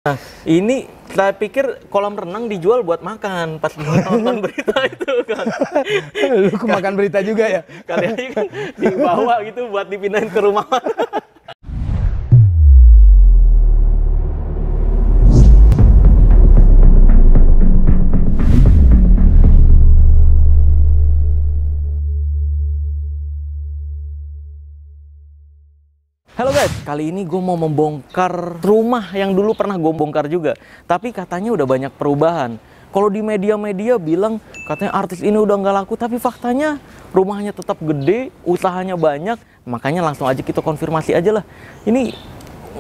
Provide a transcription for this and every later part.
Nah, ini saya pikir kolam renang dijual buat makan pas nonton berita itu kan. Lu kemakan berita juga ya? Kali aja kan dibawa gitu buat dipindahin ke rumah. Halo guys, kali ini gue mau membongkar rumah yang dulu pernah gue bongkar juga. Tapi katanya udah banyak perubahan. Kalau di media-media bilang katanya artis ini udah nggak laku, tapi faktanya rumahnya tetap gede, usahanya banyak. Makanya langsung aja kita konfirmasi aja lah. Ini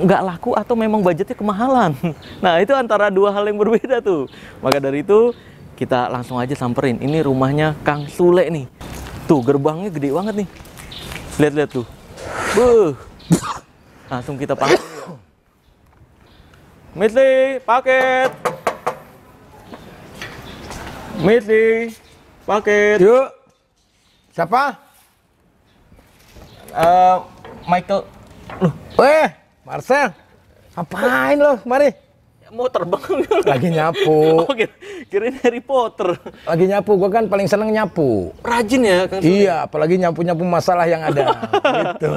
nggak laku atau memang budgetnya kemahalan? Nah itu antara dua hal yang berbeda tuh. Maka dari itu kita langsung aja samperin. Ini rumahnya Kang Sule nih. Tuh gerbangnya gede banget nih. Lihat-lihat tuh. Langsung kita panggil. Misi, paket. Misi, paket. Yuk. Siapa? Michael. Loh, Marcel. Ngapain lo? Mari. mau terbang. Lagi nyapu. Oh, kirain Harry Potter. Lagi nyapu. Gua kan paling seneng nyapu. Rajin ya, Kang Sule? Iya, apalagi nyapu-nyapu masalah yang ada. Gitu.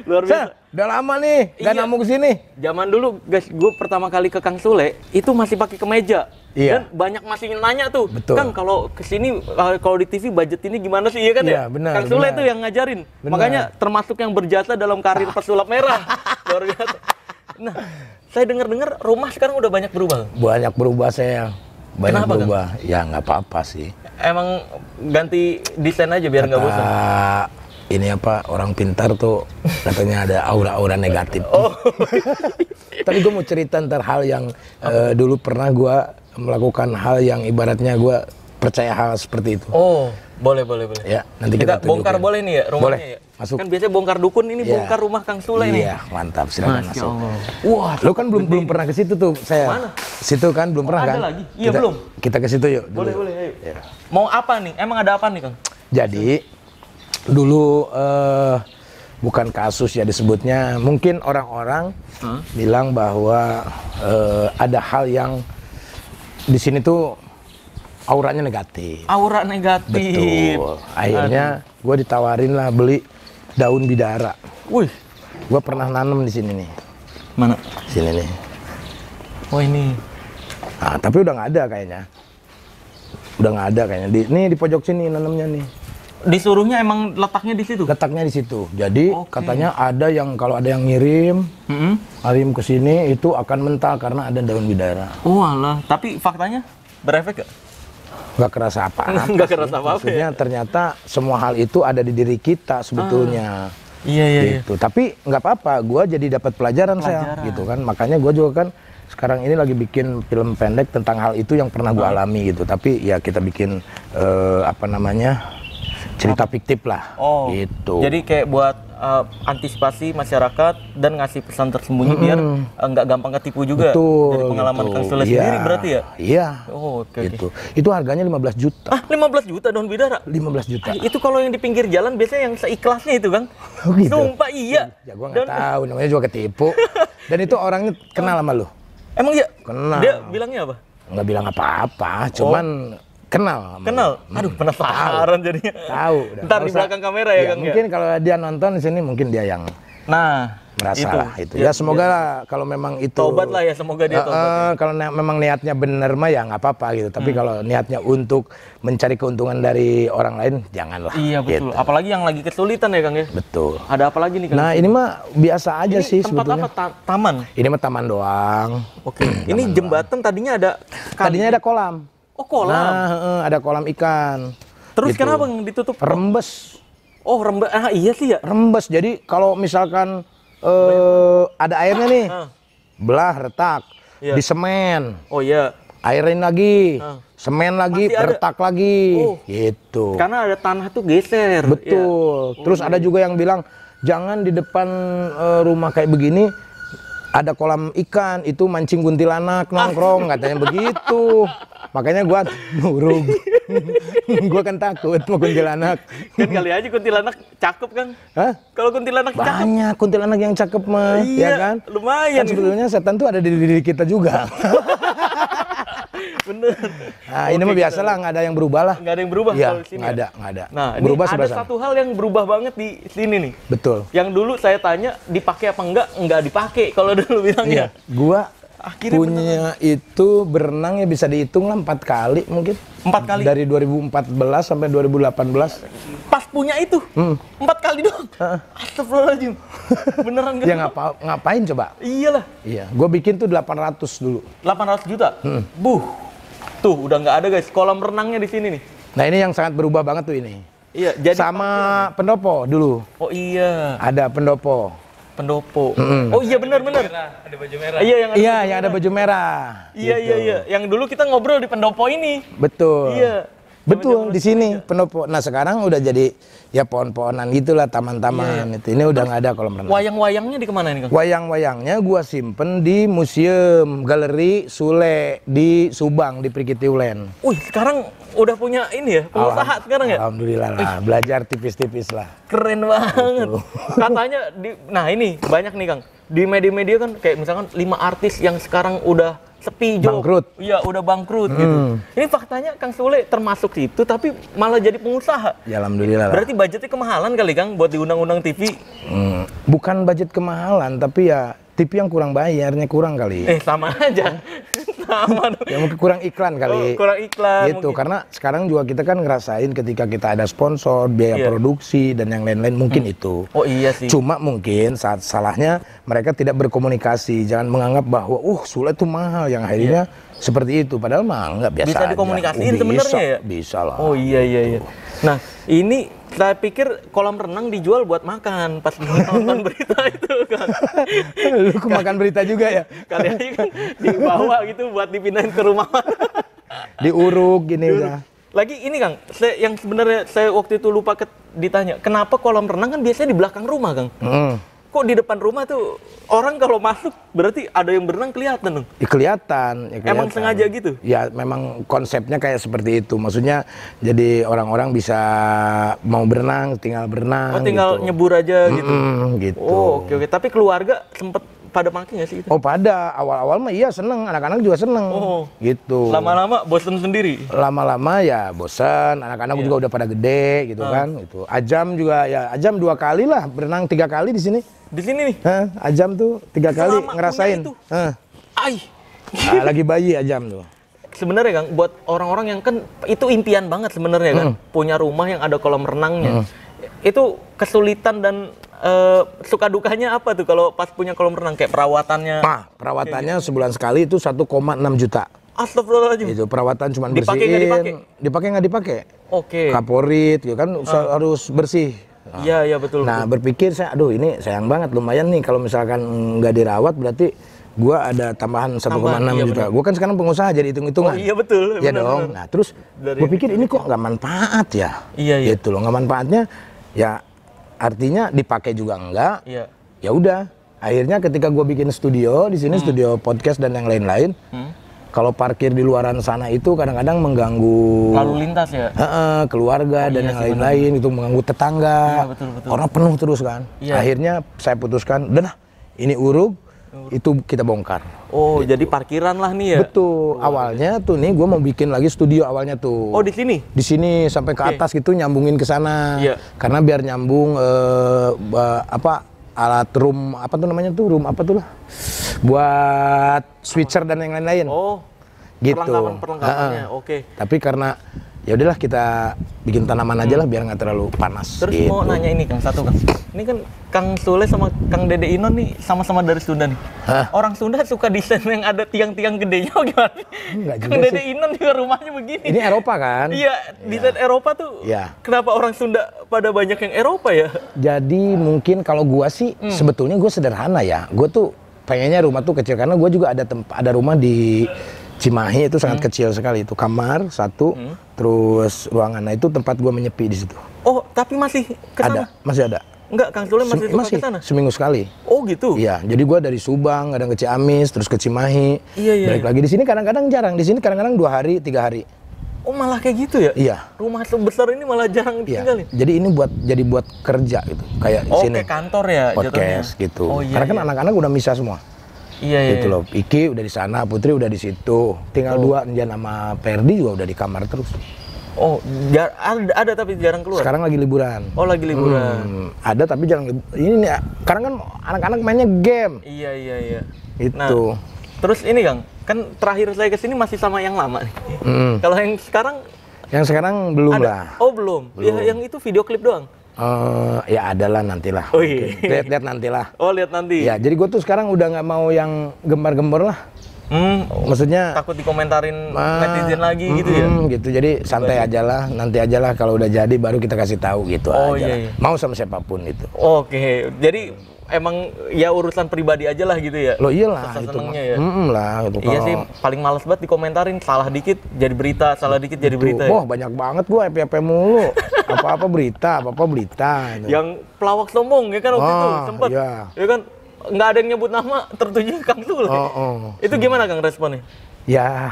Luar biasa. Udah lama nih, gak Iya. namu kesini. Zaman dulu, guys, gue pertama kali ke Kang Sule, itu masih pakai kemeja. Iya. Dan banyak masih nanya tuh, Betul. Kang kalau kesini, kalau di TV budget ini gimana sih, iya kan Iya, ya? benar, Kang Sule benar. tuh yang ngajarin. Benar. Makanya termasuk yang berjasa dalam karir pesulap merah. Luar biasa. Nah, saya dengar-dengar rumah sekarang udah banyak berubah. Banyak berubah saya. Banyak Kenapa, berubah. Ya nggak apa-apa sih. Emang ganti desain aja biar nggak bosan. Ini apa, orang pintar tuh katanya ada aura-aura negatif. Oh. Tapi gue mau cerita ntar hal yang dulu pernah gue melakukan hal yang ibaratnya gue percaya hal seperti itu. Oh, boleh. Ya, nanti Kita kita bongkar tunjukin. boleh nih ya rumahnya Boleh, ya? masuk. Kan biasanya bongkar dukun, ini Iya. bongkar rumah Kang Sule nih. Iya, mantap. Silakan Masya masuk. Allah. Wah, Lu kan belum pernah ke situ tuh, saya. Mana? Situ kan belum pernah ada kan? lagi? Iya, belum. Kita ke situ yuk. dulu. boleh, ayo. Ya. Mau apa nih? Emang ada apa nih, Kang? Jadi dulu bukan kasus ya disebutnya, mungkin orang-orang bilang bahwa ada hal yang di sini tuh auranya negatif. Aura negatif. Betul. Akhirnya gue ditawarin lah beli daun bidara. Wih, Gue pernah nanam di sini nih. mana? Sini nih. Oh ini. Nah, tapi udah nggak ada kayaknya. Udah nggak ada kayaknya. Ini di pojok sini nanamnya nih. Disuruhnya emang letaknya di situ? Letaknya di situ. Jadi Oke. katanya ada yang kalau ada yang ngirim ke sini itu akan mentah karena ada daun bidara. Oh alah, tapi faktanya berefek gak? Nggak kerasa apa-apa. Nggak sih. kerasa apa-apa Maksudnya ternyata semua hal itu ada di diri kita sebetulnya. Iya. Gitu. Tapi nggak apa-apa, gue jadi dapat pelajaran saya, gitu kan. Makanya gue juga kan sekarang ini lagi bikin film pendek tentang hal itu yang pernah gue alami gitu. Tapi ya kita bikin cerita fiktif lah, gitu. Jadi kayak buat antisipasi masyarakat dan ngasih pesan tersembunyi biar nggak gampang ketipu juga. Betul. Dari pengalaman gitu. Kang Sule Iya, sendiri berarti ya? Iya. Oh, oke. Gitu. Itu harganya 15 juta. Ah, 15 juta daun bidara? 15 juta. Itu kalau yang di pinggir jalan biasanya yang seikhlasnya itu, Kang. Oh, gitu? Sumpah iya. Ya gue nggak tahu, namanya juga ketipu. Dan itu orangnya kenal sama lu? Emang iya? Kenal. Dia bilangnya apa? Nggak bilang apa-apa, cuman kenal. sama Kenal? lu. Aduh, penasaran jadinya. Tahu. Ntar di belakang kamera ya, Kang? Mungkin kalau dia nonton di sini mungkin dia yang Nah, merasa lah itu. Ya semoga lah kalau memang itu. Tobat lah ya, semoga dia tobat. Kalau memang niatnya bener mah ya nggak apa-apa gitu. Tapi kalau niatnya untuk mencari keuntungan dari orang lain, janganlah. Iya, betul. Gitu. Apalagi yang lagi kesulitan ya, Kang ya? Betul. Ada apa lagi nih, Kang? Nah ini mah biasa aja Ini sih tempat sebetulnya. apa? Taman? Ini mah taman doang. Oke. Ini jembatan tadinya ada Tadinya ada kolam. Oh, kolam. Nah, ada kolam ikan. Terus gitu. kenapa yang ditutup? Rembes. Oh, rembes. Ah, iya sih ya. Rembes. Jadi kalau misalkan ada airnya nih, belah, retak, Iya. disemen, Oh iya. airin lagi, semen lagi, Masih ada. retak lagi, Oh. gitu. Karena ada tanah tuh geser. Betul. Terus ada juga yang bilang jangan di depan rumah kayak begini ada kolam ikan, itu mancing kuntilanak nongkrong, katanya begitu. Makanya gua nurung. Gua kan takut sama kuntilanak. Kan kali aja kuntilanak cakep kan? Hah? Kalau kuntilanak cakep. Banyak kuntilanak yang cakep mah, Iya, ya kan? lumayan. Kan sebetulnya setan tuh ada di diri kita juga. Bener. Nah, ini mah biasa lah, nggak ada yang berubah lah. Nggak ada yang berubah Iya, kalau di sini. nggak ya? ada. Nah, ini Berubah ada sebelah sana. satu hal yang berubah banget di sini nih. Betul. Yang dulu saya tanya dipakai apa enggak dipakai kalau dulu bilangnya. Iya, gua Akhirnya punya itu berenang ya bisa dihitung lah 4 kali mungkin. 4 kali? Dari 2014 sampai 2018. Pas punya itu 4 kali doang. Astagfirullahaladzim. Beneran nggak? Ya ngapain coba? Iyalah. Iya, gua bikin tuh 800 dulu. 800 juta. Buh. Tuh udah nggak ada guys. Kolam renangnya di sini nih. Nah, ini yang sangat berubah banget tuh ini. Iya. Jadi Sama pendopo dulu. Oh iya. Ada pendopo. Pendopo. Oh iya benar-benar. Ada baju merah. Iya yang ada. Iya, yang ada baju merah. Iya gitu. iya. Yang dulu kita ngobrol di pendopo ini. Betul. Iya. Betul, di sini pendopo. Nah, sekarang udah jadi ya pohon-pohonan gitulah, taman-taman itu. Ini udah nggak ada kolam renang. Wayang-wayangnya di kemana nih Kang? Wayang-wayangnya gua simpen di Museum Galeri Sule di Subang di Prikitiulen. Wih, sekarang udah punya ini ya, pengusaha sekarang ya? Alhamdulillah lah, belajar tipis-tipis lah. Keren banget. Katanya nah ini banyak nih Kang. Di media-media kan kayak misalkan 5 artis yang sekarang udah sepi Jo. Bangkrut. Iya, udah bangkrut gitu. Ini faktanya Kang Sule termasuk itu tapi malah jadi pengusaha. Ya alhamdulillah lah. Berarti budgetnya kemahalan kali Kang buat diundang-undang TV. Bukan budget kemahalan, tapi ya TV yang kurang bayarnya kurang kali. Sama aja. Sama dong. Ya mungkin kurang iklan kali. Kurang iklan. Gitu, mungkin. karena sekarang juga kita kan ngerasain ketika kita ada sponsor, biaya produksi dan yang lain-lain mungkin itu. Oh iya sih. Cuma mungkin saat salahnya mereka tidak berkomunikasi, jangan menganggap bahwa Sule itu mahal yang akhirnya seperti itu, padahal mah enggak biasa Bisa aja. dikomunikasiin sebenarnya ya? Bisa lah. Oh iya. Nah, ini saya pikir kolam renang dijual buat makan pas nonton berita itu kan. Lu kemakan berita juga ya? Kali aja kan dibawa gitu buat dipindahin ke rumah. Diuruk gini udah. Lagi ini Kang, yang sebenarnya saya waktu itu lupa ditanya, kenapa kolam renang kan biasanya di belakang rumah Kang? Kok di depan rumah tuh orang kalau masuk berarti ada yang berenang kelihatan dong? Ya, kelihatan. Emang sengaja gitu? Ya memang konsepnya kayak seperti itu. Maksudnya jadi orang-orang bisa mau berenang, tinggal berenang. Oh tinggal gitu. nyebur aja gitu? Gitu. Oh oke. Tapi keluarga sempet pada pakai nggak sih itu? Oh pada awal-awal mah iya seneng, anak-anak juga seneng. Oh. Gitu. Lama-lama bosen sendiri? Lama-lama ya bosan, anak-anak juga udah pada gede gitu kan. Gitu. Ajam juga ya, Ajam 2 kali lah, berenang 3 kali di sini. Di sini nih? Ajam tuh 3 kali Selama ngerasain. punya itu? Lagi bayi Ajam tuh. Sebenarnya Kang, buat orang-orang yang kan itu impian banget sebenarnya kan, punya rumah yang ada kolam renangnya. Itu kesulitan dan suka dukanya apa tuh kalau pas punya kolam renang kayak perawatannya? Perawatannya sebulan sekali itu 1,6 juta. Astagfirullahaladzim. Itu perawatan cuma Dipakai bersihin. nggak dipakai? Dipakai nggak dipakai? Oke. Kaporit gitu kan harus bersih. Iya betul. Nah berpikir saya, aduh ini sayang banget, lumayan nih kalau misalkan nggak dirawat berarti gua ada tambahan 1,6 juta. Gua kan sekarang pengusaha jadi hitung-hitungan. Oh iya betul. Iya dong. Nah terus gua pikir ini kok nggak manfaat ya? Iya. Gitu loh, nggak manfaatnya ya artinya dipakai juga enggak. Iya. Ya udah. Akhirnya ketika gua bikin studio di sini, studio podcast dan yang lain-lain. Kalau parkir di luaran sana itu kadang-kadang mengganggu Lalu lintas ya? Keluarga dan yang lain-lain, itu mengganggu tetangga. Iya, betul. Karena penuh terus kan. Iya. Akhirnya saya putuskan, udah ini uruk, itu kita bongkar. Oh, jadi parkiran lah nih ya? Betul. Awalnya tuh nih gue mau bikin lagi studio awalnya tuh. Oh, di sini? Di sini sampai ke atas gitu, nyambungin ke sana. Iya. Karena biar nyambung alat room apa tuh namanya tuh, room apa tuh lah, buat switcher dan yang lain-lain. Oh, gitu. Perlengkapannya, oke. Tapi karena ya udahlah kita bikin tanaman aja lah biar nggak terlalu panas. Terus gitu. mau nanya ini Kang, satu Kang. Ini kan Kang Sule sama Kang Dede Inon nih sama-sama dari Sunda nih. Orang Sunda suka desain yang ada tiang-tiang gedenya gimana? Enggak juga Kang Dede sih. Inon juga rumahnya begini. Ini Eropa kan? Iya, desain Eropa tuh. Iya. Kenapa orang Sunda pada banyak yang Eropa ya? Jadi mungkin kalau gua sih sebetulnya gua sederhana ya. Gua tuh pengennya rumah tuh kecil karena gua juga ada rumah di Cimahi itu sangat kecil sekali, itu kamar satu, terus ruangan. Nah itu tempat gua menyepi di situ. Oh, tapi masih ke sana? Masih ada. Enggak, Kang Sule masih suka ke sana? Seminggu sekali. Oh gitu? Iya, jadi gua dari Subang, kadang ke Ciamis, terus ke Cimahi. Iya. Balik lagi di sini kadang-kadang jarang. Di sini kadang-kadang 2 hari, 3 hari. Oh malah kayak gitu ya? Iya. Rumah sebesar ini malah jarang Iya. ditinggalin? Jadi ini buat kerja gitu. Kayak di Oh sini. kayak kantor ya Podcast jatuhnya? gitu. Oh, iya, Karena kan iya. anak-anak udah misah semua. Iya, iya. Gitu loh. Iki udah di sana, Putri udah di situ. Tinggal dua, Njan sama Ferdi juga udah di kamar terus. Oh, ada tapi jarang keluar? Sekarang lagi liburan. Oh, lagi liburan. Ada tapi jarang ini nih. Sekarang kan anak-anak mainnya game. Iya, iya, iya. Itu. Terus ini Kang, kan terakhir saya kesini masih sama yang lama nih. Kalau yang sekarang Yang sekarang belum ada? lah. Oh, belum. Ya, yang itu video klip doang? Ya adalah nantilah. Oh iya. Oke. Lihat nantilah. Oh, lihat nanti. Ya, jadi gue tuh sekarang udah nggak mau yang gembar-gembar lah. Maksudnya Takut dikomentarin netizen lagi gitu ya? Gitu. Jadi santai aja lah. Nanti aja lah kalau udah jadi baru kita kasih tahu gitu Oh, aja. iya, lah. iya. Mau sama siapapun itu. Oke, jadi emang ya urusan pribadi aja lah gitu ya? Lo iyalah itu Seneng-senengnya mah. ya? Lah itu Iya sih, paling males banget dikomentarin, salah dikit jadi berita, salah dikit jadi berita. Wah, banyak banget gua FYP mulu. Apa-apa berita, apa-apa berita. Gitu. Yang pelawak sombong ya kan waktu itu sempat. iya. Ya kan nggak ada yang nyebut nama, tertuju Kang Sule. Itu gimana Kang responnya? Ya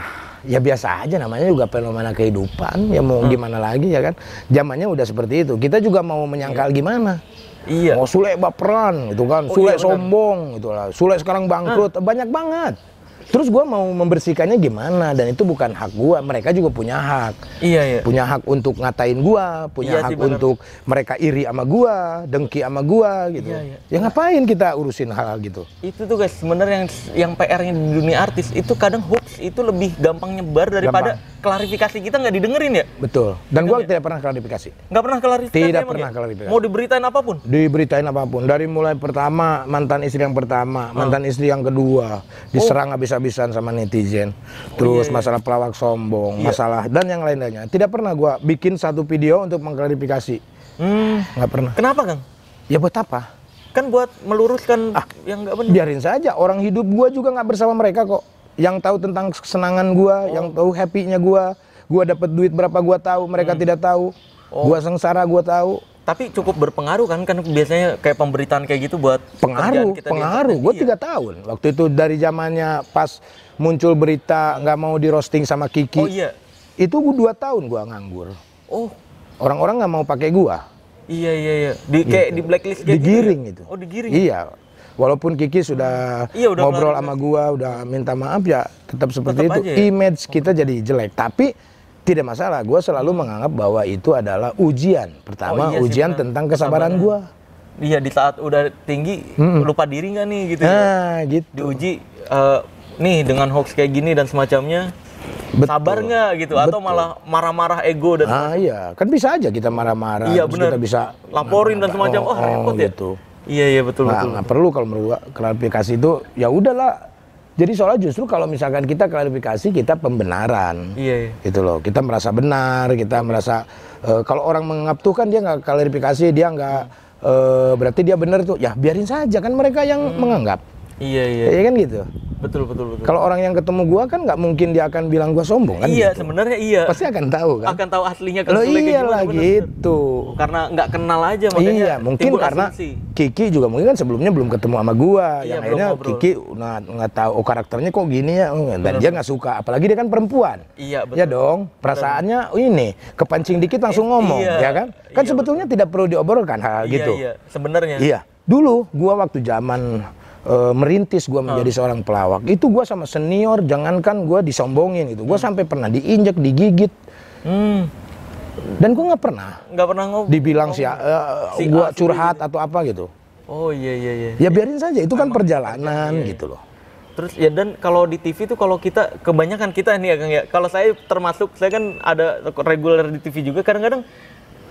biasa aja, namanya juga fenomena kehidupan. Ya mau gimana lagi ya kan? Zamannya udah seperti itu. Kita juga mau menyangkal gimana? Iya. Oh, Sule baperan gitu kan, Oh, Sule iya, benar. sombong gitu lah. Sule sekarang bangkrut, banyak banget. Terus gua mau membersihkannya gimana? Dan itu bukan hak gua, mereka juga punya hak. Iya, iya. Punya hak untuk ngatain gua, punya Iya hak sih, benar. untuk mereka iri sama gua, dengki sama gua gitu. Iya, iya. Ya ngapain kita urusin hal gitu? Itu tuh guys, sebenarnya yang PR-nya di dunia artis itu kadang hoax itu lebih gampang nyebar daripada klarifikasi kita nggak didengerin ya? Betul. Dan gua tidak pernah klarifikasi. Nggak pernah klarifikasi Tidak emang pernah ya? klarifikasi. Mau diberitain apapun? Diberitain apapun, dari mulai pertama mantan istri yang pertama, mantan istri yang kedua, diserang habis-habisan sama netizen. Terus masalah pelawak sombong, masalah dan yang lain-lainnya. Tidak pernah gua bikin satu video untuk mengklarifikasi. Nggak pernah. Kenapa Kang? Ya buat apa? Kan buat meluruskan yang nggak benar. Biarin saja, orang hidup gua juga nggak bersama mereka kok. Yang tahu tentang kesenangan gua, yang tahu happy-nya gua dapat duit berapa gua tahu, mereka tidak tahu. Gua sengsara gua tahu. Tapi cukup berpengaruh kan biasanya kayak pemberitaan kayak gitu buat kerjaan kita di Pengaruh. internet. Gue Iya. 3 tahun. Waktu itu dari zamannya pas muncul berita nggak mau di roasting sama Kiki. Oh iya. Itu gue 2 tahun gue nganggur. Oh Orang-orang nggak mau pakai gue. iya iya iya. Kayak di blacklist kayak Digiring gitu. itu. Ya? Oh digiring. Iya. Walaupun Kiki sudah Iya, udah ngobrol kelar. sama gue, udah minta maaf ya, tetap seperti Tetap itu. aja ya? Image kita jadi jelek. Tapi tidak masalah. Gue selalu menganggap bahwa itu adalah ujian. Pertama, Oh, iya sih, ujian benar. tentang kesabaran gue. Iya di saat udah tinggi lupa diri nggak nih gitu. Ya? Nah, gitu. Diuji nih dengan hoax kayak gini dan semacamnya. Betul. Sabar nggak gitu atau Betul. malah marah-marah ego dan Iya, kan bisa aja kita marah-marah, iya terus benar. kita bisa laporin dan semacam. Oh, repot ya. gitu. Iya iya betul betul. Nggak perlu kalau menurut gua klarifikasi itu ya udahlah. Jadi soalnya justru kalau misalkan kita klarifikasi kita pembenaran. Iya iya. Gitu loh. Kita merasa benar, kita merasa kalau orang menganggap tuh kan dia nggak klarifikasi, dia nggak berarti dia benar tuh. Ya biarin saja kan mereka yang menganggap. Iya iya. Ya kan gitu. Betul betul betul. Kalau orang yang ketemu gua kan nggak mungkin dia akan bilang gua sombong kan Iya gitu. sebenarnya iya. Pasti akan tahu kan. Akan tahu aslinya Loh Sule kayak iyalah gimana, bener. gitu. Karena nggak kenal aja makanya. Iya, mungkin timbul karena asumsi. Kiki juga mungkin kan sebelumnya belum ketemu sama gua, Iya, yang belum akhirnya ngobrol. Kiki nggak tahu oh karakternya kok gini ya, dan dia nggak suka, apalagi dia kan perempuan. Iya betul. Ya dong, perasaannya ini kepancing dikit langsung ngomong, iya. ya kan? Kan Iya, sebetulnya tidak perlu diobrolkan hal Iya gitu. iya sebenarnya. Iya, dulu gua waktu zaman merintis gua menjadi seorang pelawak, itu gua sama senior, jangankan gua disombongin gitu, gua sampai pernah diinjek, digigit, dan gua nggak pernah ngobrol. dibilang Si gua A, si B curhat atau apa gitu. Oh iya iya iya. Ya biarin saja, itu kan perjalanan gitu loh. Terus ya dan kalau di TV tuh kalau kita kebanyakan kita nih ya Kang ya. Kalau saya termasuk saya kan ada reguler di TV juga kadang-kadang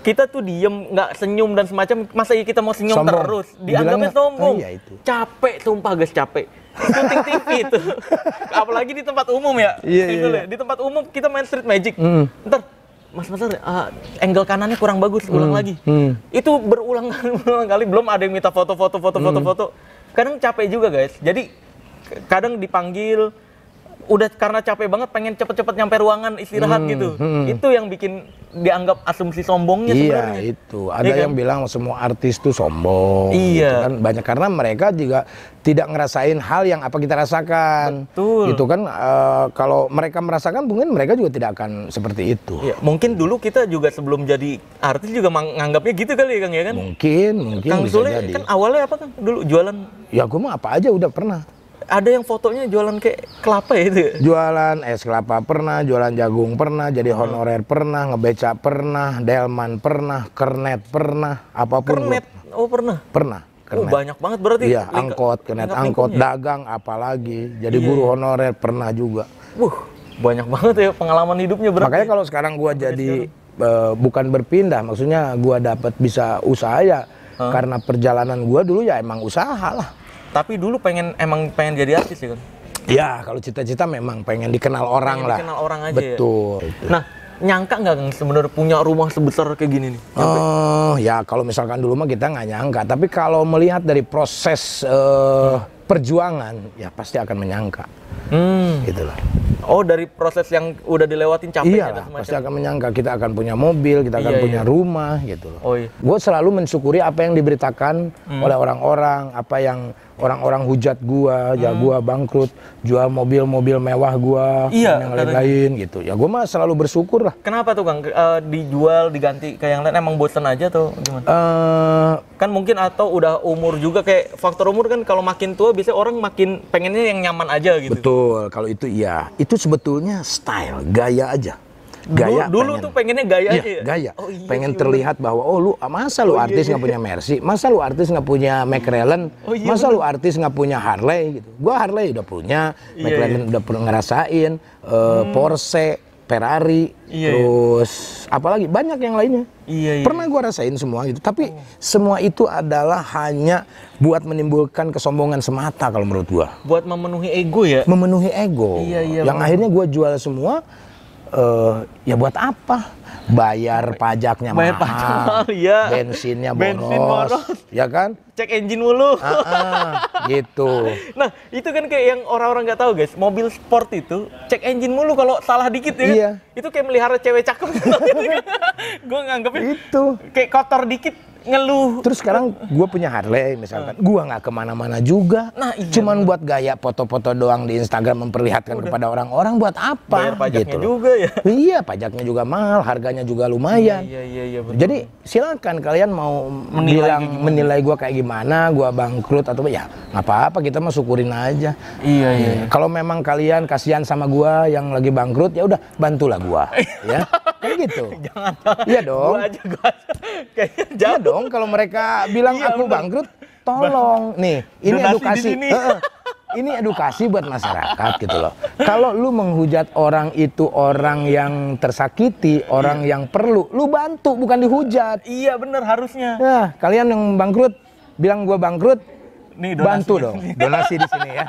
kita tuh diem nggak senyum dan semacam masa iya kita mau senyum Sombong. terus Dibilangnya, dianggapnya sombong. iya itu. Capek sumpah guys capek. Syuting TV itu. Apalagi di tempat umum ya. Iya, Kang iya, Sule. Di tempat umum kita main street magic. Ntar Mas angle kanannya kurang bagus, ulang lagi. Itu berulang kali belum ada yang minta foto. Kadang capek juga guys. Jadi kadang dipanggil udah karena capek banget pengen cepet-cepet nyampe ruangan istirahat gitu. Itu yang bikin dianggap asumsi sombongnya sebenarnya. Iya, itu. Ada yang bilang semua artis tuh sombong. Iya. Gitu kan. Banyak karena mereka juga tidak ngerasain hal yang apa kita rasakan. Betul. Itu kan kalau mereka merasakan mungkin mereka juga tidak akan seperti itu. Iya, mungkin dulu kita juga sebelum jadi artis juga menganggapnya gitu kali ya Kang ya kan? Mungkin Kang bisa Sule jadi. kan awalnya apa Kang? Dulu jualan, Ya gue mah apa aja udah pernah. ada yang fotonya jualan kayak kelapa ya itu ya? Jualan es kelapa pernah, jualan jagung pernah, jadi honorer pernah, ngebeca pernah, delman pernah, kernet pernah, apapun. Kernet, oh pernah? Pernah. Oh, banyak banget berarti. Iya, angkot, kernet angkot, dagang, apalagi. Jadi guru honorer pernah juga. Banyak banget ya pengalaman hidupnya berarti. Makanya kalau sekarang gua jadi bukan berpindah, maksudnya gua dapat bisa usaha ya karena perjalanan gua dulu ya emang usaha lah. Tapi dulu emang pengen jadi artis ya kan? Ya, kalau cita-cita memang pengen dikenal orang lah. Dikenal orang aja. Betul. Ya? Nah, nyangka nggak Kang sebenarnya punya rumah sebesar kayak gini nih? Ya kalau misalkan dulu mah kita nggak nyangka, tapi kalau melihat dari proses perjuangan, ya pasti akan menyangka. Gitu lah. Oh, dari proses yang udah dilewatin capek Iya dan lah, semacam. pasti akan menyangka kita akan punya mobil, kita akan punya rumah gitu loh. Oh iya. Gue selalu mensyukuri apa yang diberitakan oleh orang-orang, apa yang orang-orang hujat gua, ya gua bangkrut, jual mobil-mobil mewah gua, Iya, yang lain-lain gitu. Ya gua mah selalu bersyukur lah. Kenapa tuh Kang? Dijual, diganti ke yang lain emang bosan aja atau gimana? Kan mungkin atau udah umur juga, kayak faktor umur kan kalau makin tua biasanya orang makin pengennya yang nyaman aja gitu. Betul, kalau itu iya. Itu sebetulnya style, gaya aja. Gaya dulu tuh pengennya gaya iya, aja ya? gaya. Oh, iya pengen sih, terlihat bahwa masa lu artis nggak punya Mercy, masa lu artis nggak punya McLaren, masa lu artis nggak punya Harley gitu. Gua Harley udah punya, McLaren udah pernah ngerasain, Porsche, Ferrari, terus apalagi banyak yang lainnya. Pernah gua rasain semua gitu. Tapi semua itu adalah hanya buat menimbulkan kesombongan semata kalau menurut gua. Buat memenuhi ego ya? Memenuhi ego. Iya, yang akhirnya gua jual semua. Ya buat apa? Bayar pajaknya mahal, ya. bensinnya boros, ya kan? Cek engine mulu. Gitu. Nah, itu kan kayak yang orang-orang nggak tahu guys, mobil sport itu cek engine mulu kalau salah dikit ya. Iya. Kan? Itu kayak melihara cewek cakep. Gue nganggepnya Itu. kayak kotor dikit ngeluh. Terus sekarang gue punya Harley misalkan, gue nggak kemana-mana juga, cuman buat gaya foto-foto doang di Instagram memperlihatkan kepada orang-orang, buat apa? Bayar pajaknya gitu juga ya. Iya, pajaknya juga mahal, harganya juga lumayan. Iya, betul. Jadi silakan kalian mau menilai gue kayak gimana, gue bangkrut atau ya nggak apa-apa, kita mah syukurin aja. Iya. Kalau memang kalian kasihan sama gue yang lagi bangkrut, ya udah bantulah gue, ya kayak gitu. Jangan. Iya dong. Gua aja. Kayaknya jauh. Iya dong, kalau mereka bilang aku bangkrut, tolong nih, ini Donasi edukasi. di sini. Ini edukasi buat masyarakat gitu loh. Kalau lu menghujat orang itu orang yang tersakiti, orang yang perlu, lu bantu bukan dihujat. Iya bener harusnya. Ya, kalian yang bangkrut, bilang gua bangkrut, Nih, bantu dong, donasi di sini ya.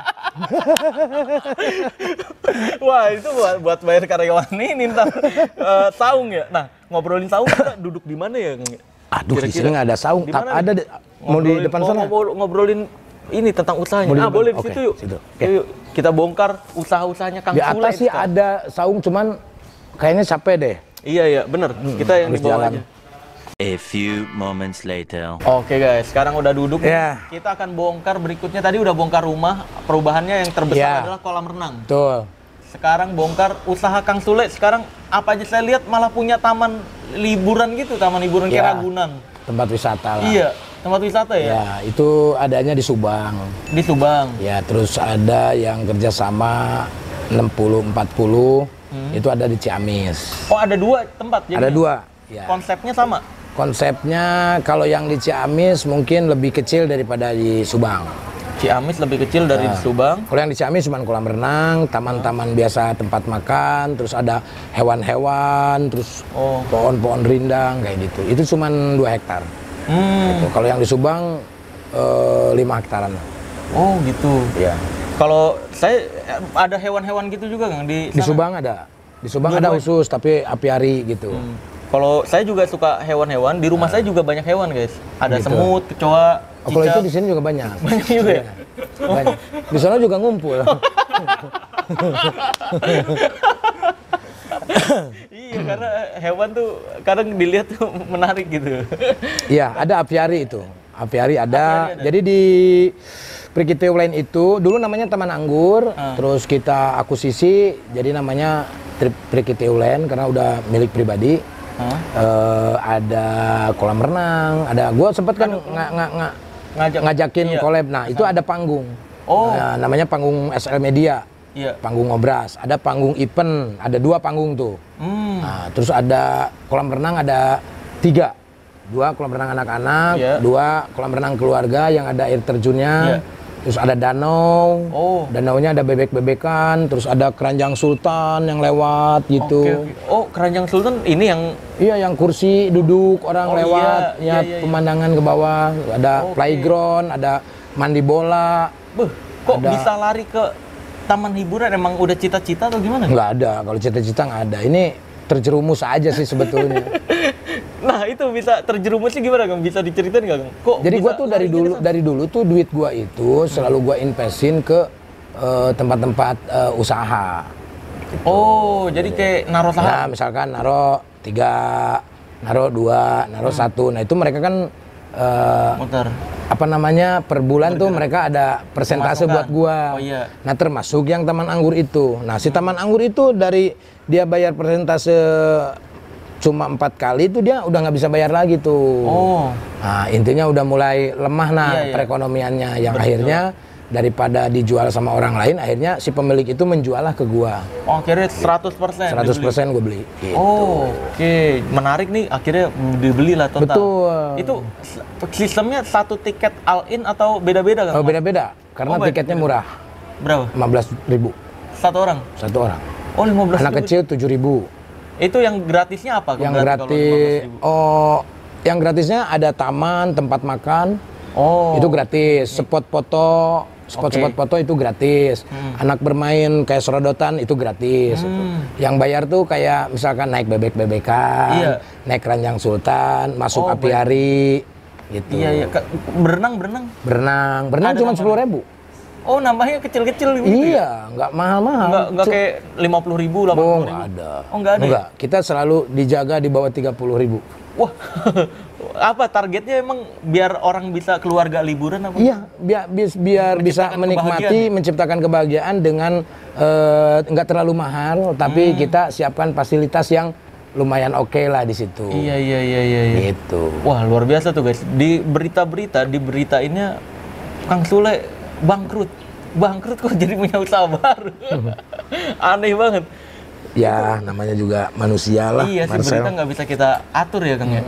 Wah, itu buat bayar karyawan ini ntar saung ya. Nah, ngobrolin saung kita duduk di mana ya? Aduh, di sini nggak ada saung. Ada mau di depan sana. Ngobrolin ini tentang usahanya. Boleh di situ yuk. Yuk, kita bongkar usaha-usahanya Kang Sule. Di atas sih ada saung, cuman kayaknya capek deh. Iya, bener. Kita yang di bawah aja. A few moments later. Oke guys, sekarang udah duduk. Yeah. Kita akan bongkar berikutnya. Tadi udah bongkar rumah. Perubahannya yang terbesar adalah kolam renang. Betul. Sekarang bongkar usaha Kang Sule. Sekarang apa aja saya lihat malah punya taman liburan gitu, taman liburan kayak Ragunan. Tempat wisata lah. Iya, tempat wisata ya. Ya, itu adanya di Subang. Di Subang. Ya, terus ada yang kerjasama 60-40, itu ada di Ciamis. Oh, ada dua tempat jadinya? Ada dua. Ya. Konsepnya sama? Konsepnya kalau yang di Ciamis mungkin lebih kecil daripada di Subang. Ciamis lebih kecil dari di Subang. Kalau yang di Ciamis cuma kolam renang, taman-taman biasa, tempat makan, terus ada hewan-hewan, terus pohon-pohon rindang kayak gitu. Itu cuma 2 hektar. Gitu. Kalau yang di Subang 5 hektaran. Oh gitu. Ya. Kalau saya ada hewan-hewan gitu juga Kang di sana? Di Subang ada. Di Subang ada khusus tapi apiari gitu. Kalau saya juga suka hewan-hewan, di rumah saya juga banyak hewan guys. Ada Gitu. semut, kecoa, Kalau itu cicak. di sini juga banyak. Banyak juga ya? Banyak. Di sana juga ngumpul. Iya, karena hewan tuh kadang dilihat tuh menarik gitu. Iya, ada apiari itu. Apiari ada. Jadi di Prikiteu Lain itu dulu namanya Taman Anggur, terus kita akuisisi jadi namanya Prikiteu Lain karena udah milik pribadi. Ada kolam renang, ada gua sempet kan ngajakin collab. Nah, itu ada panggung. Nah, namanya panggung SL Media. Panggung Obras, ada panggung event, ada 2 panggung tuh. Nah, terus ada kolam renang ada 3. 2 kolam renang anak-anak, 2 kolam renang keluarga yang ada air terjunnya. Terus ada danau, danaunya ada bebek-bebekan, terus ada keranjang sultan yang lewat gitu. Oh, keranjang sultan ini yang... Iya, yang kursi duduk orang lewat, lihat pemandangan ke bawah. Ada playground, ada mandi bola. Kok bisa lari ke taman hiburan? Emang udah cita-cita atau gimana? Nggak ada, kalau cita-cita nggak ada. Ini terjerumus aja sih sebetulnya. Nah, itu bisa terjerumusnya gimana, Kang? Bisa diceritain nggak, Kang? Kok jadi gua tuh dari dulu tuh duit gua itu selalu gua investin ke tempat-tempat usaha. Oh, jadi kayak naruh saham? Nah, misalkan naruh 3, naruh 2, naruh 1. Nah, itu mereka kan muter. Apa namanya, per bulan tuh mereka ada persentase buat gua. Nah, termasuk yang Taman Anggur itu. Nah, si Taman Anggur itu dari dia bayar persentase cuma 4 kali itu dia udah nggak bisa bayar lagi tuh. Nah, intinya udah mulai lemah perekonomiannya, yang akhirnya daripada dijual sama orang lain, akhirnya si pemilik itu menjual lah ke gua. Oh, akhirnya 100%? 100% gua beli. Gitu. Oh, oke. Menarik nih, akhirnya dibeli lah total. Betul. Itu sistemnya satu tiket all-in atau beda-beda kan? Oh, beda-beda. Karena tiketnya murah. Berapa? 15.000. Satu orang? Satu orang. Oh, 15.000. Anak kecil 7.000. Itu yang gratisnya apa? Yang gratis, yang gratisnya ada taman, tempat makan. Itu gratis. Spot foto itu gratis. Anak bermain kayak serodotan itu gratis. Yang bayar tuh kayak misalkan naik bebek-bebekan, naik keranjang sultan, masuk apiari, gitu. Iya. Berenang cuma 10.000. Oh, nambahnya kecil-kecil gitu? Iya, nggak mahal-mahal. Nggak kayak 50.000, 80.000? Oh, nggak ada. Oh, nggak ada? Enggak, kita selalu dijaga di bawah 30.000. Wah, apa targetnya emang biar orang bisa keluarga liburan apa? Iya, biar bisa menikmati, menciptakan kebahagiaan dengan nggak terlalu mahal, tapi kita siapkan fasilitas yang lumayan oke lah di situ. Iya. Gitu. Wah, luar biasa tuh guys. Di beritainnya Kang Sule bangkrut kok jadi punya usaha baru. Aneh banget. Ya, namanya juga manusia lah. Iya sih, berita nggak bisa kita atur ya, Kang ya.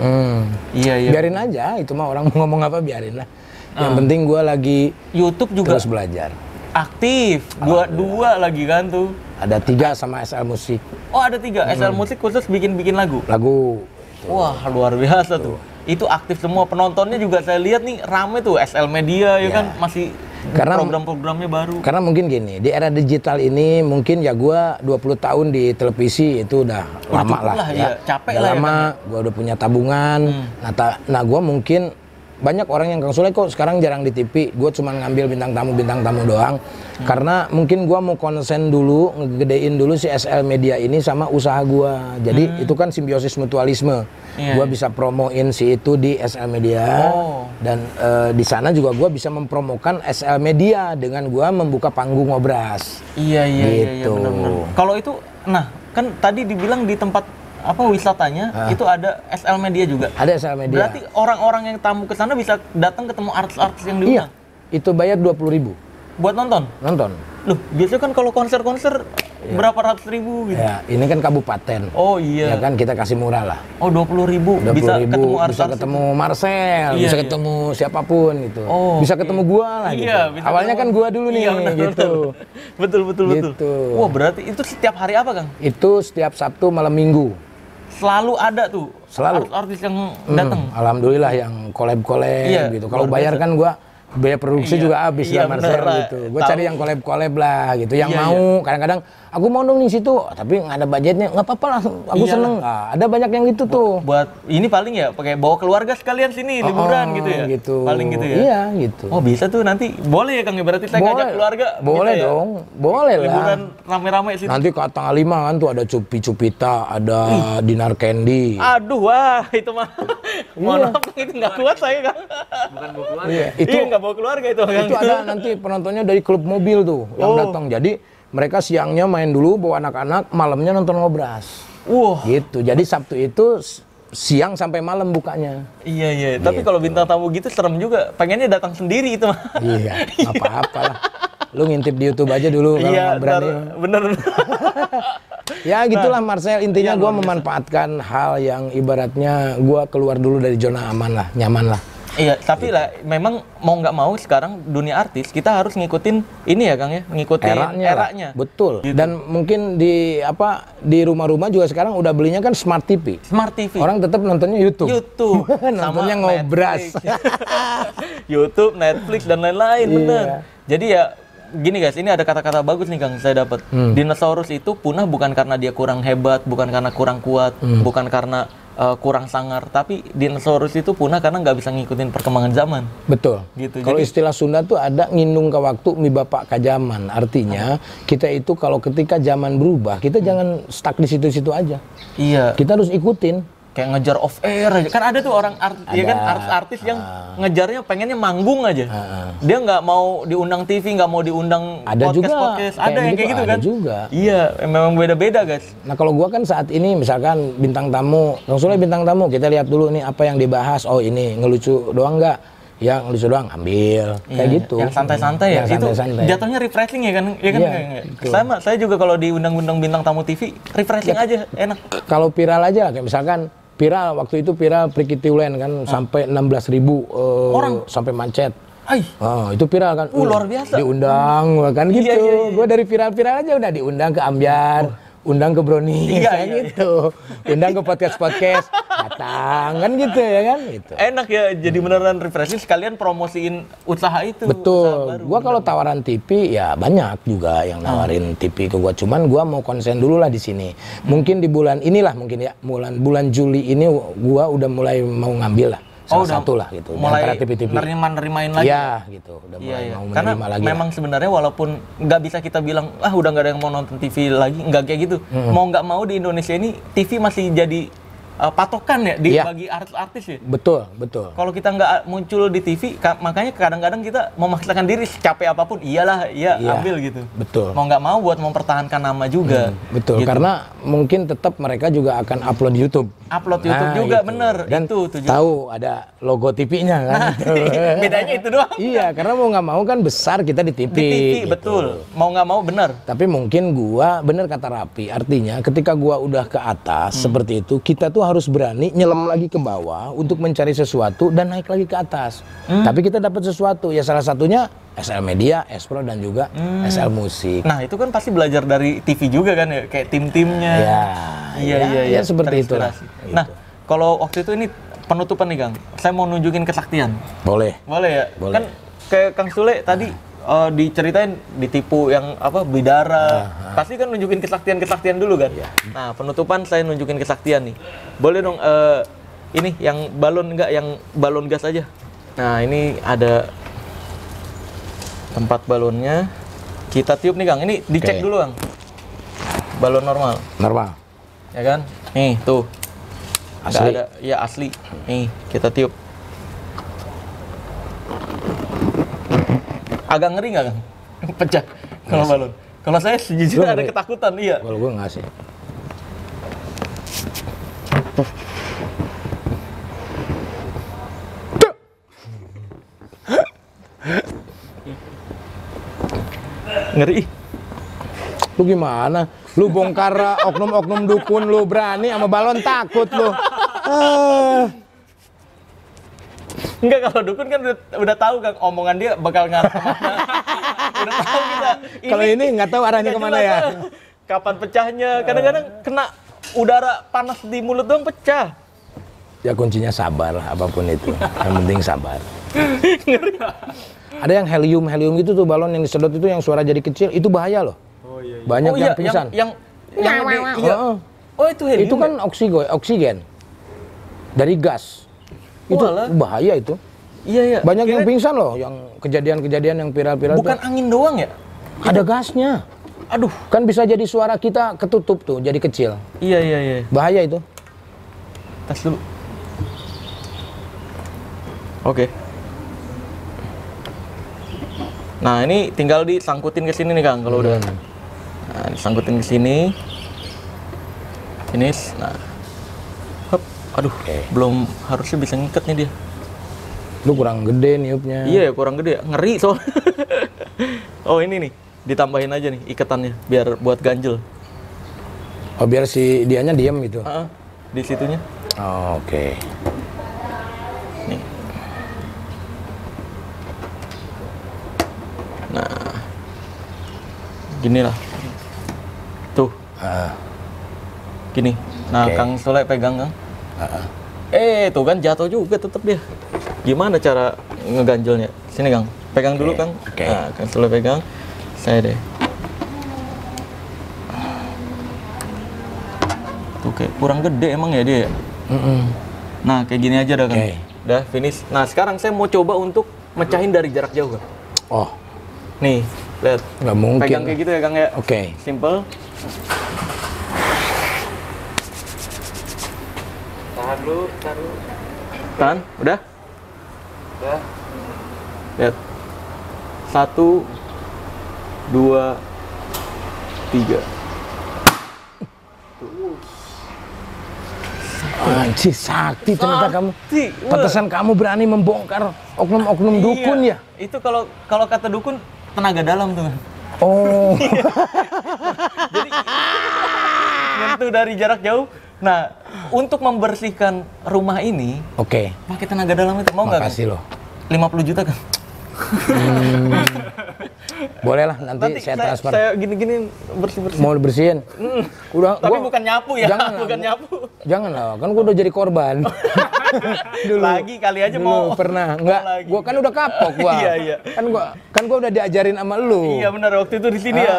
Iya. Biarin aja, itu mah orang mau ngomong apa biarin lah. Yang penting gua lagi YouTube juga terus belajar. Aktif, dua lagi kan tuh. Ada 3 sama SL Musik. Oh, ada 3 SL Musik khusus bikin lagu. Wah, luar biasa tuh. Itu aktif semua, penontonnya juga saya lihat nih rame tuh, SL Media ya kan, masih program-programnya baru. Karena mungkin gini, di era digital ini mungkin ya gua 20 tahun di televisi itu udah lama lah ya. Capek udah lah lama, ya, gua udah punya tabungan. Nah, gua mungkin banyak orang yang Kang Sule kok sekarang jarang di TV. Gua cuma ngambil bintang tamu doang. Karena mungkin gua mau konsen dulu, ngegedein dulu si SL Media ini sama usaha gua. Jadi itu kan simbiosis mutualisme. Gua bisa promoin si itu di SL Media. Dan di sana juga gua bisa mempromokan SL Media dengan gua membuka panggung Obras. Iya, gitu. Benar. Kalau itu, nah kan tadi dibilang di tempat wisatanya itu ada SL Media juga. Ada SL Media. Berarti orang-orang yang tamu ke sana bisa datang ketemu artis-artis yang diundang. Iya. Itu bayar 20.000. Buat nonton? Nonton. Loh, biasanya kan kalau konser-konser berapa ratus ribu gitu. Ya, ini kan kabupaten. Oh iya. Ya kan kita kasih murah lah. Oh, 20.000 bisa ketemu artis. Bisa ketemu Marcel, bisa ketemu siapapun gitu. Bisa ketemu gua lah gitu. Awalnya kan gua dulu nih gitu. Betul. Gitu. Wah, berarti itu setiap hari apa, Kang? Itu setiap Sabtu malam Minggu. Selalu ada tuh selalu artis yang datang. Alhamdulillah yang collab gitu. Kalau bayar kan gua biaya produksi juga habis Iya, lah Marcel bener lah. gitu. Gue Tahu. cari yang collab lah gitu, yang Iya, mau. Kadang-kadang aku mau dong di situ, tapi nggak ada budgetnya. Nggak apa-apa lah, aku Iya seneng. Nah, ada banyak yang gitu tuh. Buat ini paling ya pakai bawa keluarga sekalian sini liburan gitu ya. Gitu. Paling gitu ya. Iya gitu. Oh bisa tuh nanti boleh ya Kang, berarti saya ngajak keluarga. Boleh gitu ya? dong, boleh lah. Liburan rame-rame sini. Nanti ke tanggal 5 kan tuh ada Cupita, ada Dinar Candy. Aduh wah itu mah. Mohon Iya. maaf itu nggak kuat saya Kang. Bukan bawa keluarga. Iya, Itu nggak bawa keluarga itu Kang. Itu ada nanti penontonnya dari klub mobil tuh yang datang. Jadi mereka siangnya main dulu bawa anak-anak, malamnya nonton ngobras. Wah. Gitu. Jadi Sabtu itu siang sampai malam bukanya. Iya iya. Tapi kalau bintang tamu gitu serem juga. Pengennya datang sendiri itu mah. Iya, apa-apa lah. Lu ngintip di YouTube aja dulu kalau Iya, nggak berani. bener. Ya gitulah Marcel, intinya iya, gue luar biasa. memanfaatkan hal yang ibaratnya gue keluar dulu dari zona aman lah, nyaman lah. Iya, tapi lah memang mau nggak mau sekarang dunia artis kita harus ngikutin ini ya Kang ya, ngikutin Eranya lah. eranya. Betul. Gitu. Dan mungkin di rumah-rumah juga sekarang udah belinya kan smart TV. Smart TV. Orang tetap nontonnya YouTube. YouTube. Nontonnya sama ngobras. Netflix. YouTube, Netflix dan lain-lain, Iya. bener. Jadi ya gini guys, ini ada kata-kata bagus nih Kang saya dapat. Dinosaurus itu punah bukan karena dia kurang hebat, bukan karena kurang kuat, bukan karena kurang sangar, tapi dinosaurus itu punah karena nggak bisa ngikutin perkembangan zaman. Betul. Gitu, Kalau jadi- istilah Sunda tuh ada ngindung ke waktu mi bapak ka zaman. Artinya kita itu kalau ketika zaman berubah, kita jangan stuck di situ-situ aja. Iya. Kita harus ikutin. Kayak ngejar off air aja. Kan ada tuh orang ya kan artis-artis yang ngejarnya pengennya manggung aja. Dia nggak mau diundang TV, nggak mau diundang Ada juga podcast. Ada yang kayak gitu ada kan? juga. Iya, memang beda-beda guys. Nah kalau gua kan saat ini misalkan bintang tamu, langsung aja bintang tamu, kita lihat dulu nih apa yang dibahas. Oh ini ngelucu doang nggak? Ya ngelucu doang, ambil. Kayak Iya, gitu. Yang santai-santai ya. Yang santai-santai. Itu jatuhnya refreshing ya kan? Iya kan? Iya, Kayak- betul. Sama, saya juga kalau diundang-undang bintang tamu TV, refreshing aja, enak. Kalau viral aja lah, kayak misalkan viral waktu itu viral Prikitiulen kan sampai 16.000 Orang? sampai macet. Ay, Oh, itu viral kan. luar biasa. Diundang kan Iya, gitu. iya, iya. Gue dari viral-viral aja udah diundang ke Ambyar, undang ke Brownies Iya, kayak iya, gitu. Undang ke podcast-podcast, datang kan gitu ya kan gitu. enak ya. Jadi beneran refreshing sekalian promosiin usaha itu. usaha Betul. baru. Gua kalau tawaran TV ya banyak juga yang nawarin TV ke gua. Cuman gua mau konsen dulu lah di sini. Mungkin di bulan inilah mungkin ya, bulan Juli ini gua udah mulai mau ngambil lah. Salah udah satu lah gitu. di mulai antara TV-TV. nerimain lagi. Iya gitu. Udah Iya, mulai iya. mau Karena menerima lagi. memang sebenarnya walaupun nggak bisa kita bilang udah nggak ada yang mau nonton TV lagi, nggak kayak gitu. Mau nggak mau di Indonesia ini TV masih jadi patokan ya Iya. bagi artis-artis ya. Betul, betul. Kalau kita nggak muncul di TV, makanya kadang-kadang kita memaksakan diri secapek apapun, iyalah, Iya. ambil gitu. Betul. Mau nggak mau buat mempertahankan nama juga. Betul, Gitu. karena mungkin tetap mereka juga akan upload di YouTube. Upload YouTube juga, gitu. bener. Dan Itu tujuan. tahu ada logo TV-nya kan. gitu. Bedanya itu doang. Iya, karena mau nggak mau kan besar kita di TV. Di TV, gitu. betul. Mau nggak mau, bener. Tapi mungkin gua bener kata Rapi, artinya ketika gua udah ke atas seperti itu, kita tuh harus berani nyelam lagi ke bawah untuk mencari sesuatu dan naik lagi ke atas. Tapi kita dapat sesuatu, ya salah satunya SL Media, Espro dan juga SL Musik. Nah, itu kan pasti belajar dari TV juga kan ya, kayak tim-timnya. Ya, Iya, ya, iya, iya. ya seperti itulah. Terinspirasi. Nah, kalau waktu itu ini penutupan nih, Kang. Saya mau nunjukin kesaktian. Boleh. Boleh ya? Boleh. Kan kayak Kang Sule tadi diceritain ditipu yang apa bidara. Pasti kan nunjukin kesaktian-kesaktian dulu kan? Iya. Nah, penutupan saya nunjukin kesaktian nih. Boleh dong ini yang balon enggak, yang balon gas aja. Nah, ini ada tempat balonnya. Kita tiup nih, Kang. Ini dicek Oke. dulu, Kang. Balon normal. Normal. Ya kan? Nih, tuh. Nggak Asli. ada, ya asli. Nih, kita tiup. Agak ngeri nggak, Kang? Pecah kalau balon. Kalau saya sejujurnya Gua ada ngeri. ketakutan, iya. Kalau gua nggak sih. Ngeri. Lu gimana? Lu bongkar oknum-oknum dukun lu berani sama balon takut lu. Enggak, kalau dukun kan udah tahu, Kang, omongan dia bakal ngarah kemana. Udah tahu kita. Kalau ini nggak tahu arahnya nggak kemana jelas, ya. Kapan pecahnya? Kadang-kadang kena udara panas di mulut doang pecah. Ya kuncinya sabar lah apapun itu. Yang penting sabar. Ada yang helium gitu tuh, balon yang disedot itu yang suara jadi kecil, itu bahaya loh. Oh iya. Banyak yang pingsan. Yang iya. Oh itu helium. Itu kan oksigen dari gas. Itu Walah. bahaya itu. Iya. Banyak yang pingsan loh, yang kejadian-kejadian yang viral-viral. Bukan tuh. angin doang ya? Ada gasnya. Aduh. Kan bisa jadi suara kita ketutup tuh, jadi kecil. Iya. Bahaya itu. Tes dulu. Oke. Nah ini tinggal disangkutin ke sini nih Kang kalau udah. Nah disangkutin ke sini. Finish. Nah. Hop. Aduh. Belum, harusnya bisa ngikat nih dia. Lu kurang gede niupnya. Iya kurang gede. Ngeri soalnya. Oh ini nih. Ditambahin aja nih ikatannya biar buat ganjel. Oh biar si dianya diam gitu. Di situnya. Oh, oke. Nih. Nah. Gini lah. Tuh. Gini. Nah, Oke. Kang Sule pegang Kang. Tuh kan jatuh juga tetep dia. Gimana cara ngeganjelnya? Sini Kang. Pegang dulu Kang. Oke. Nah, Kang Sule pegang. Saya deh. Tuh kayak kurang gede emang ya dia. Nah kayak gini aja dah Kang. Oke. Udah finish. Nah sekarang saya mau coba untuk mecahin dari jarak jauh Kang. Oh, Nih, lihat. nggak mungkin. Pegang kayak gitu ya Kang ya. Oke. Simple. Tahan dulu. Tahan, udah? Udah. Lihat. 1, 2, 3. Anjir, sakti ternyata kamu. Sakti, wah. Pantesan kamu berani membongkar oknum-oknum dukun ya? Itu kalau kata dukun tenaga dalam tuh. Kan. Oh. Jadi nyentuh dari jarak jauh. Nah, untuk membersihkan rumah ini Oke. pakai tenaga dalam itu mau nggak? Makasih loh. 50 juta kan? Boleh lah, nanti saya transfer. Saya gini-gini bersih-bersih. Mau bersihin? Udah. Tapi bukan nyapu ya, Jangan lah, bukan nyapu. Jangan lah, kan gua udah jadi korban. Dulu. Lagi kali aja Dulu mau. pernah. Enggak, Lagi. gua kan udah kapok gua. Iya. Kan gua udah diajarin sama lu. Iya benar waktu itu di sini ya.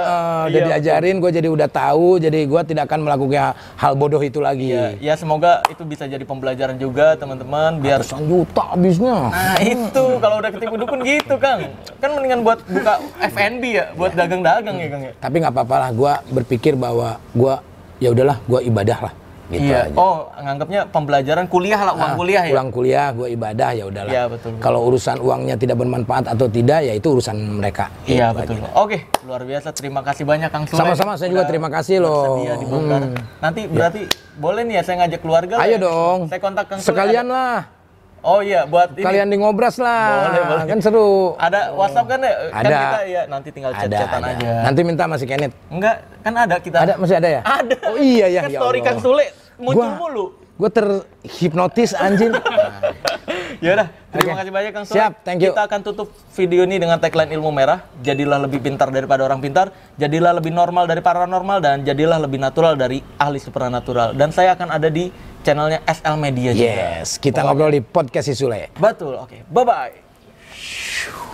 Udah diajarin, gua jadi udah tahu, jadi gua tidak akan melakukan hal bodoh itu lagi. Ya semoga itu bisa jadi pembelajaran juga teman-teman biar. Ratusan juta habisnya. Nah itu kalau udah ketipu dukun gitu Kang. Kan mendingan buat buka F&B ya, buat dagang-dagang ya Kang ya. Tapi nggak apa-apa lah, gue berpikir bahwa gue ya udahlah, gue ibadah lah. Gitu Iya. aja. Oh, nganggapnya pembelajaran kuliah lah, uang kuliah ya. Pulang kuliah, gue ibadah ya udahlah. Iya, betul. Kalau urusan uangnya tidak bermanfaat atau tidak, ya itu urusan mereka. Iya, Gitu betul. aja. Oke, luar biasa. Terima kasih banyak Kang Sule. Sama-sama, saya juga terima kasih loh. Bersedia dibongkar. Nanti berarti boleh nih ya saya ngajak keluarga. Ayo lah ya. dong. Saya kontak Kang Sule. Sekalian lah. Oh iya, buat ini. Kalian di ngobras lah. Boleh. Kan seru. Ada WhatsApp kan ya? Kan Ada. kita ya nanti tinggal chat-chatan Ada. aja. Nanti minta masih Kenneth. Enggak, kan ada kita. Ada, masih ada ya? Ada. Oh iya ya. Kan ya story Allah. Kang Sule muncul Gua- mulu. Gue terhipnotis anjing. Ya udah, terima Oke. kasih banyak Kang Sule. Siap, thank you. Kita akan tutup video ini dengan tagline ilmu merah. Jadilah lebih pintar daripada orang pintar, jadilah lebih normal dari paranormal, dan jadilah lebih natural dari ahli supernatural. Dan saya akan ada di channelnya SL Media juga. Yes, kita ngobrol di podcast si Sule. Betul, oke. Bye-bye.